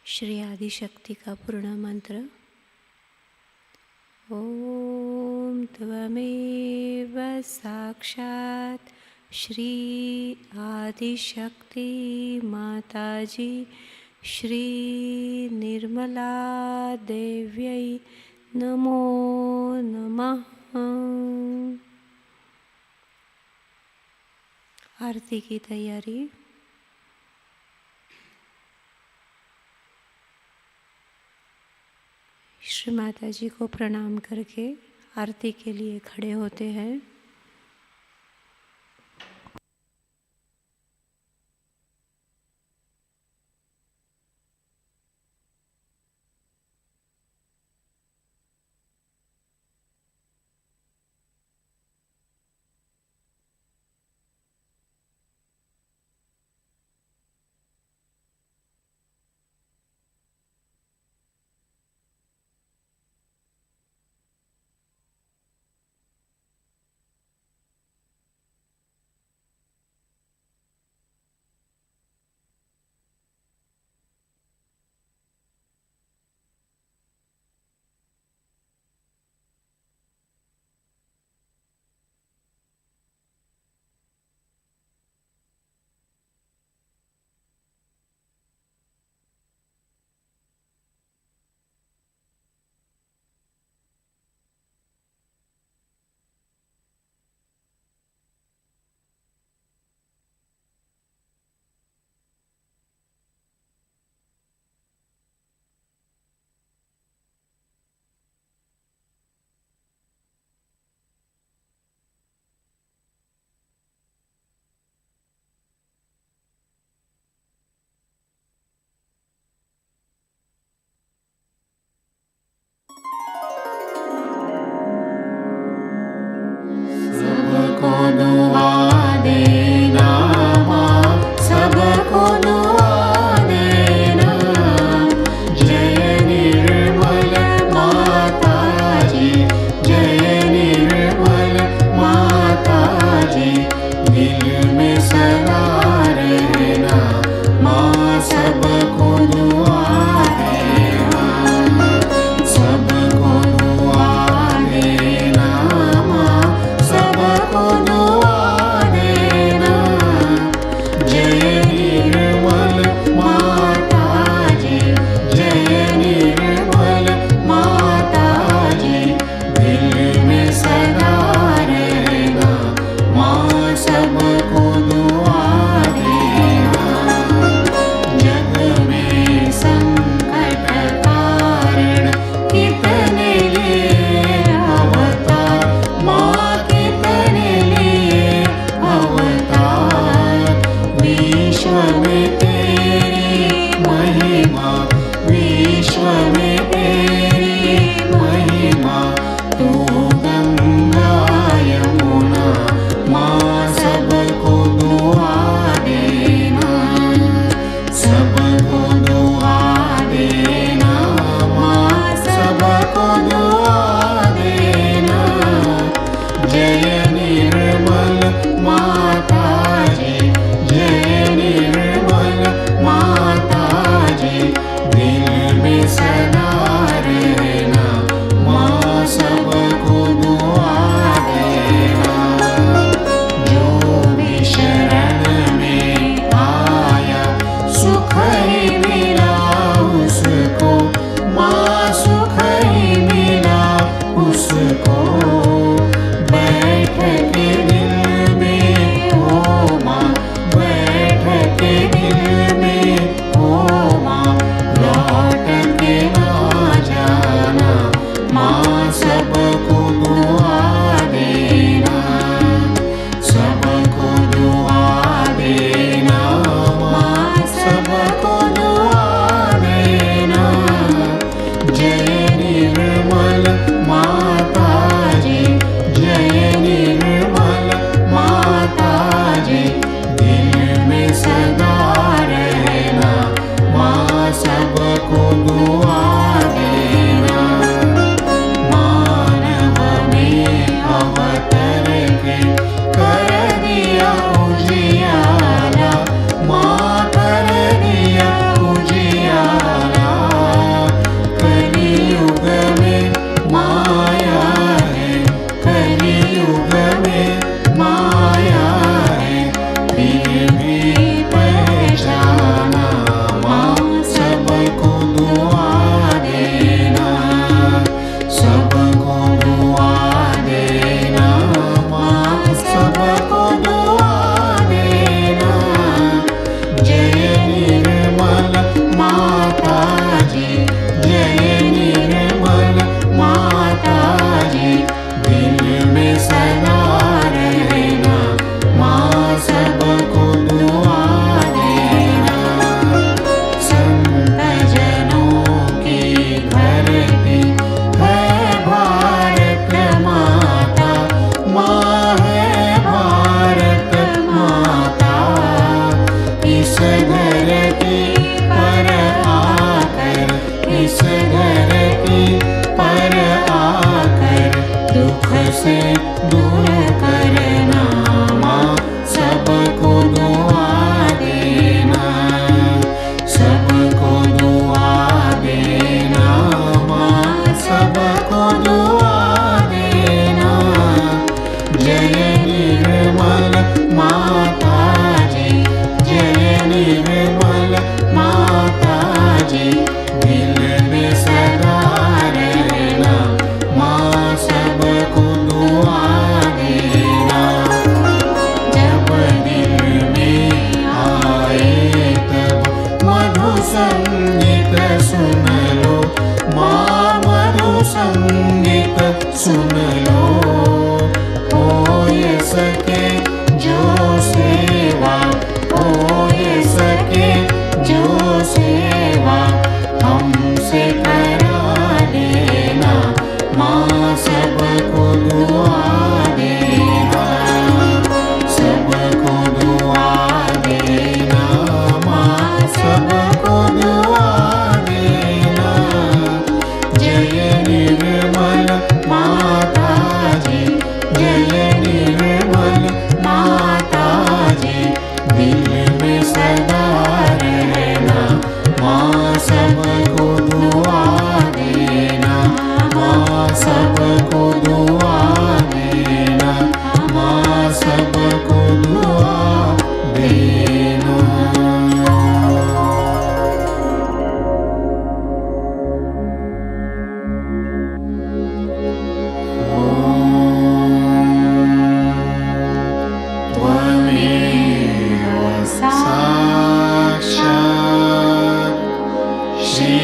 श्री आदि शक्ति का पूर्ण मंत्र। ओम त्वमेव साक्षात् श्री आदि शक्ति माताजी श्री निर्मला देव्यै नमो नमः। आरती की तैयारी। श्री माता जी को प्रणाम करके आरती के लिए खड़े होते हैं। है भारत माता, इस धरती पर आकर, इस धरती पर आकर दुख से दूर करना माँ, सबको दुआ देना, सबको दुआ देना माँ, सबको दुआ देना। जय निर्मल माताजी, जय निर्मल माताजी, दिल में सदा रहना माँ, सबको दुआ देना। जब दिल में आए तब मधु संगीत सुन लो माँ, मधु संगीत सुन लो। हो ये सके जो सेवा, हो ये सके जो सेवा हमसे करा देना माँ, सबको दुआ देना, सबको दुआ देना माँ, सबको दुआ देना। जय निर्मल माताजी, जय निर्मल माताजी, दिल में सदा रहना माँ, सबको दुआ देना माँ, सबको दुआ देना माँ, सबको दुआ देना। त्वमेव साक्षात् श्री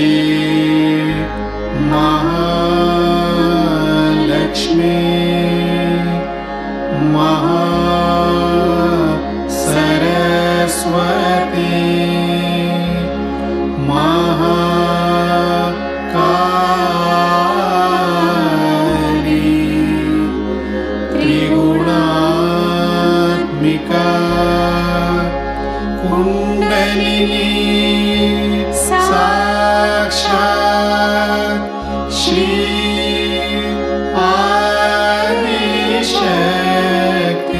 महालक्ष्मी महासरस्वती महाकाली, त्रिगुणात्मिका कुंडलिनी साक्षात् श्री आदिशक्ति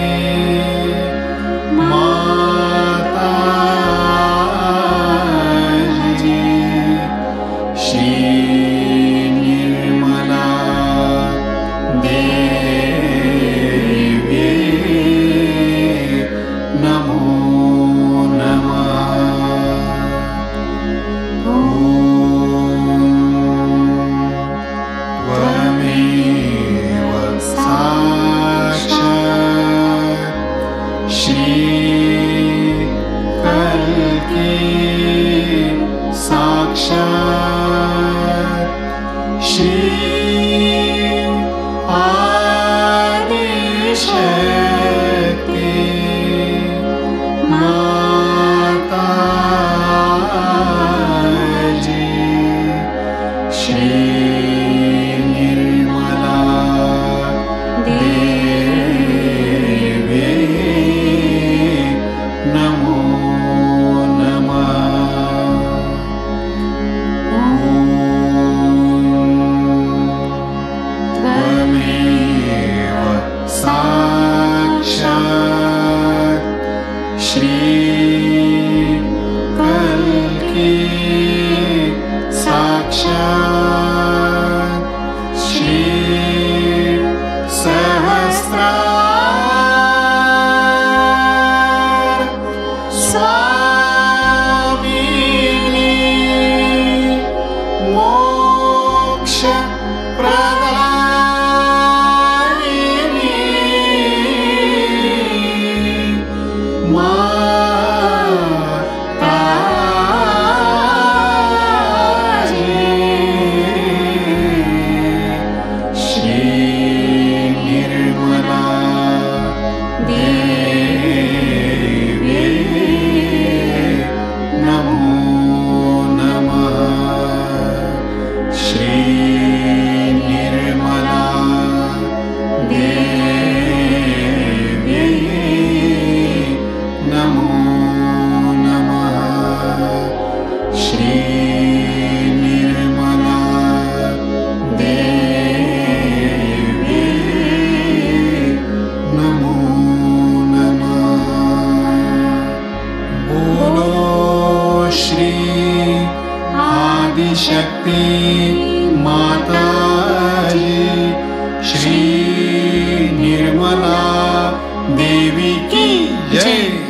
शक्ति माताजी, श्री निर्मला देवी की जय।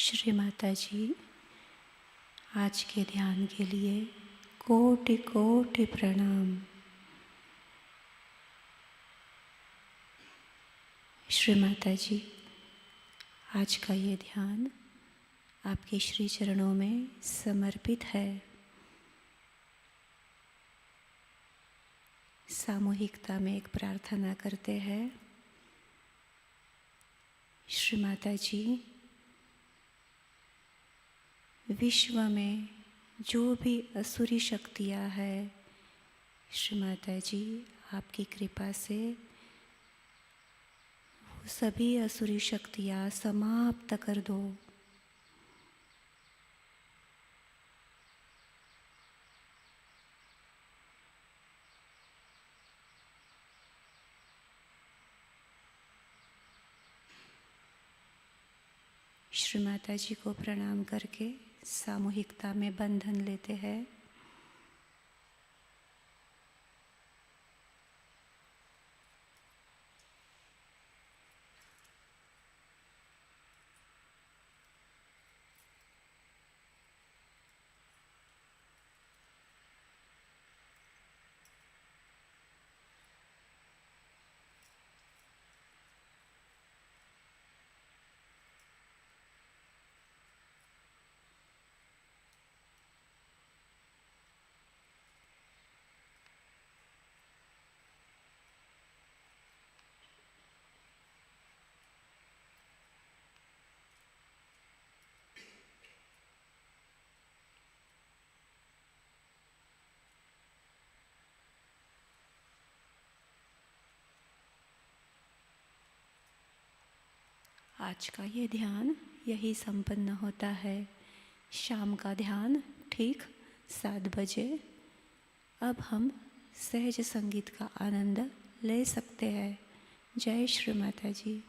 श्री माता जी, आज के ध्यान के लिए कोटि कोटि प्रणाम। श्री माता जी, आज का ये ध्यान आपके श्री चरणों में समर्पित है। सामूहिकता में एक प्रार्थना करते हैं। श्री माता जी, विश्व में जो भी असुरी शक्तियाँ हैं, श्री माता जी आपकी कृपा से वो सभी असुरी शक्तियाँ समाप्त कर दो। श्री माता जी को प्रणाम करके सामूहिकता में बंधन लेते हैं। आज का ये ध्यान यही संपन्न होता है। शाम का ध्यान ठीक 7 बजे। अब हम सहज संगीत का आनंद ले सकते हैं। जय श्री माता जी।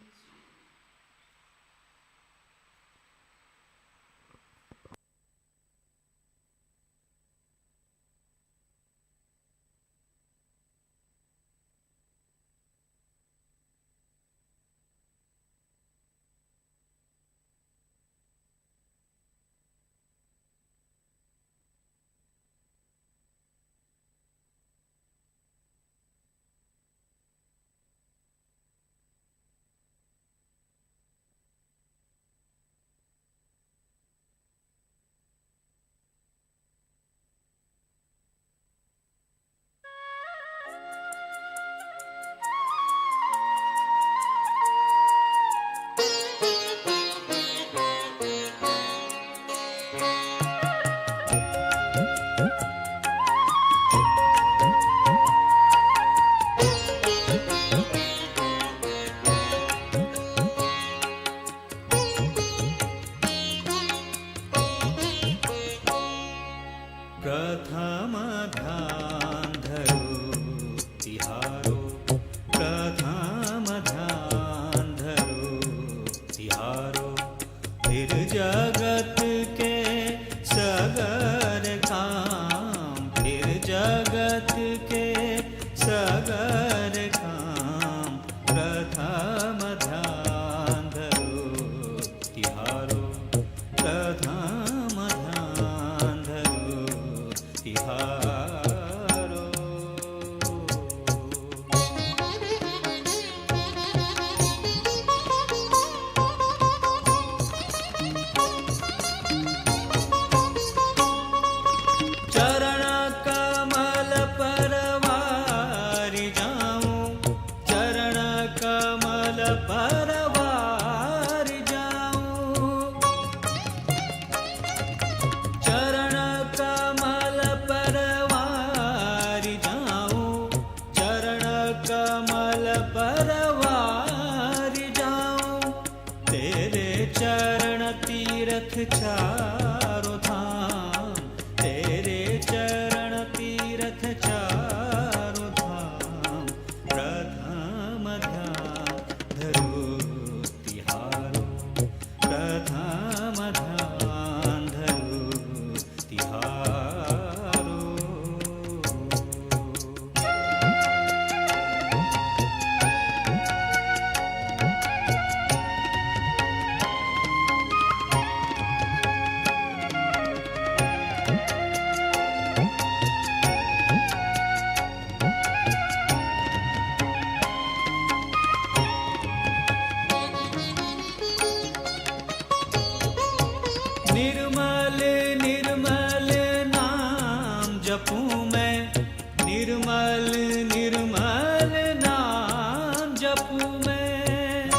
निर्मल निर्मल नाम जपू मैं,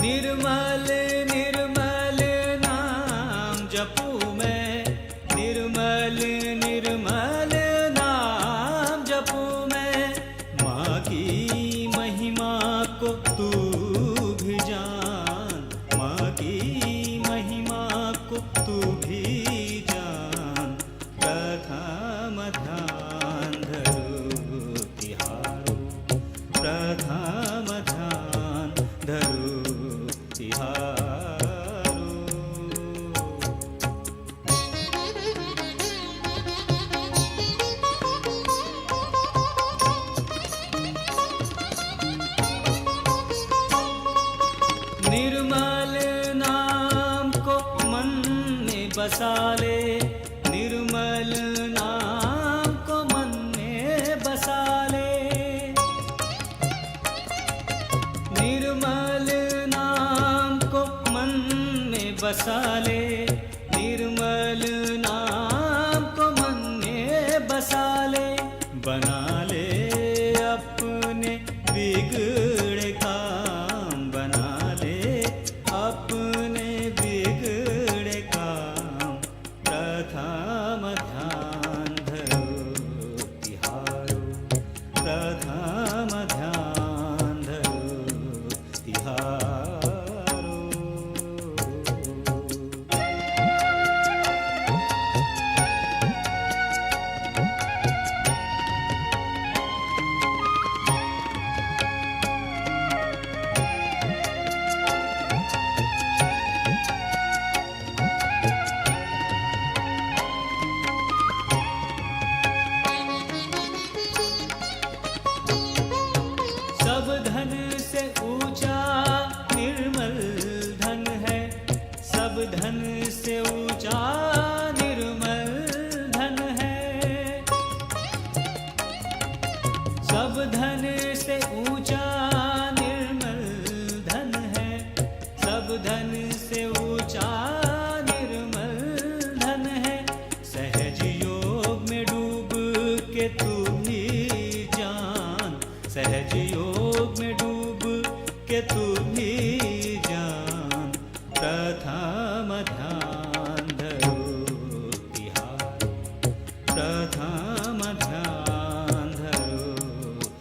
निर्मल निर्मल नाम जपू मैं, निर्मल निर्मल नाम जपू मैं। माँ की महिमा को तू भी जान, माँ की महिमा को तू भी जान। प्रथम ध्यान धरो तिहारो, प्रथम ध्यान धरो तिहारो। निर्मल नाम को मन में बसा ले, निर्मल नाम को मन में बसा ले, निर्मल नाम को मन में बसा ले, निर्मल नाम को मन में बसा ले। बना ले अपने बिगड़े काम, बना ले अपने बिगड़े काम। प्रथम ध्यान धरो तिहारो, प्रथम ध्यान धरो तिहारो। सब धन से ऊंचा निर्मल धन है, सब धन से ऊंचा निर्मल धन है, सब धन से ऊंचा निर्मल धन है, सब धन से ऊंचा निर्मल धन है। सहज योग में डूब के तू भी जान, सहज योग में डूब के तू भी जान। प्रथम ध्यान धरो तिहारो, प्रथम ध्यान धरो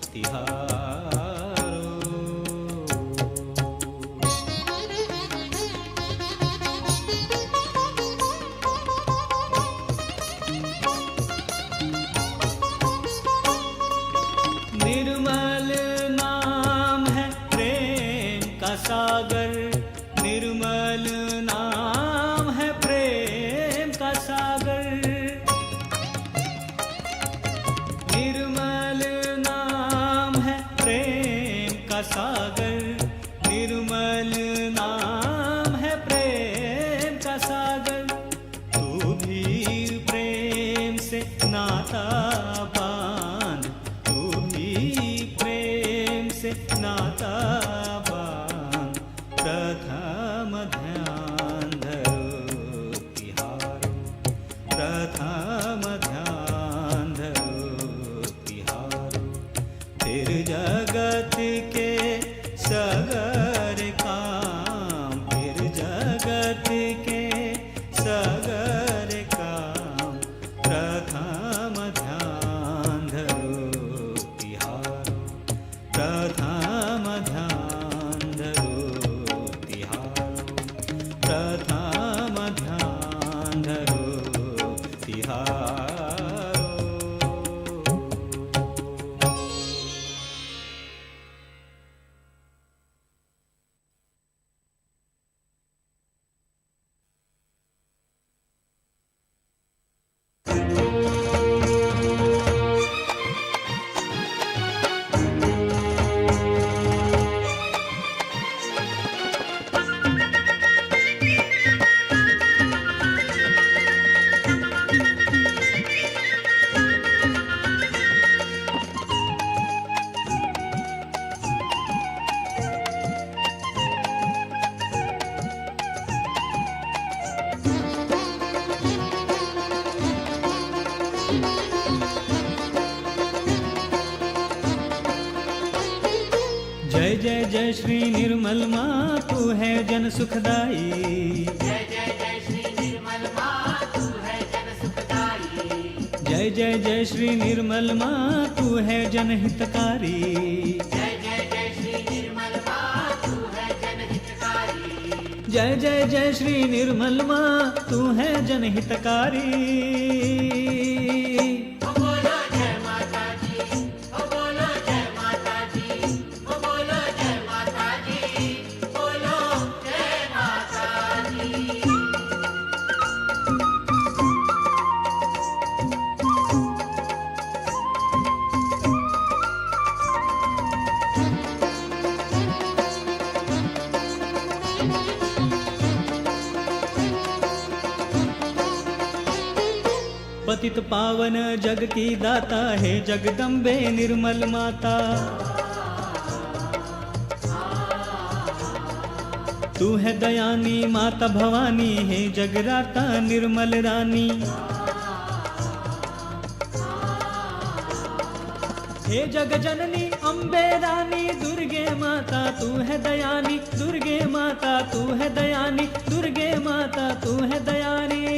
तिहारो। निर्मल नाम है प्रेम का सागर, निर्मल नाम है प्रेम का सागर, निर्मल नाम है प्रेम का सागर, निर्मल नाम है प्रेम का सागर। तू भी प्रेम से नाता बांध, तू भी प्रेम से नाता बांध। प्रथम ध्यान धरो तिहारो, प्रथम ध्यान धरो तिहारो। फिर जगत के सगर काम, फिर जगत के सगर काम। प्रथम ध्यान जय जय जय श्री निर्मल माँ तू है जन सुखदाई। जय जय जय श्री निर्मल माँ तू है जन सुखदाई। जय जय जय श्री निर्मल माँ तू है जनहितकारी। जय जय जय श्री निर्मल माँ तू है जनहितकारी। जय जय जय श्री निर्मल माँ तू है जनहितकारी। पतित पावन जग की दाता है जगदम्बे निर्मल माता। तू है दयानी माता भवानी है जगराता निर्मल रानी। हे जग जननी अम्बे रानी दुर्गे माता तू है दयानी। दुर्गे माता तू है दयानी। दुर्गे माता तू है दयानी।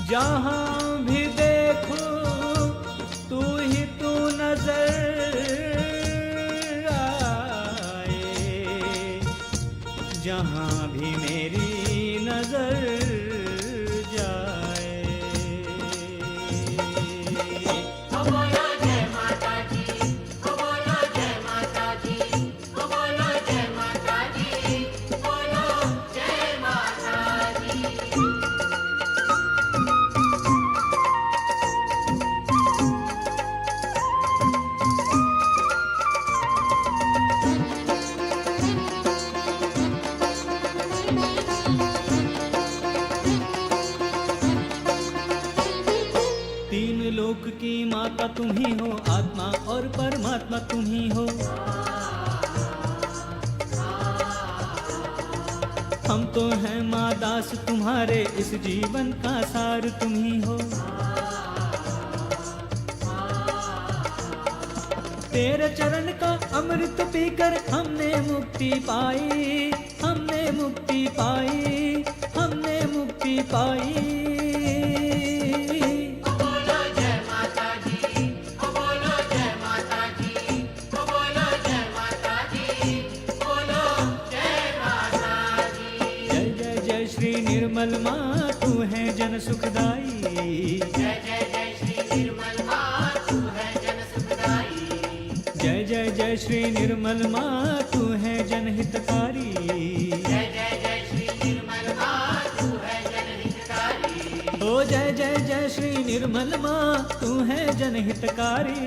जहाँ भी देखो तू ही तू नजर आए। जहाँ भी मेरी नजर जाए। बोलो जय माता जी, बोलो जय माता जी, बोलो जय माता जी, बोलो जय माता जी। तीन लोक की माता तुम ही हो, आत्मा और परमात्मा तुम ही हो। हम तो हैं माँ दास तुम्हारे, इस जीवन का सार तुम ही हो। तेरे चरण का अमृत पीकर हमने मुक्ति पाई। हमने मुक्ति पाई। हमने मुक्ति पाई। निर्मल माँ तू है जन सुखदाई। जय जय जय श्री निर्मल माँ तू है जन सुखदाई। जय जय जय श्री निर्मल माँ तू है जनहितकारी। जय जय जय श्री निर्मल माँ तू है जनहितकारी। ओ जय जय जय श्री निर्मल माँ तू है जनहितकारी।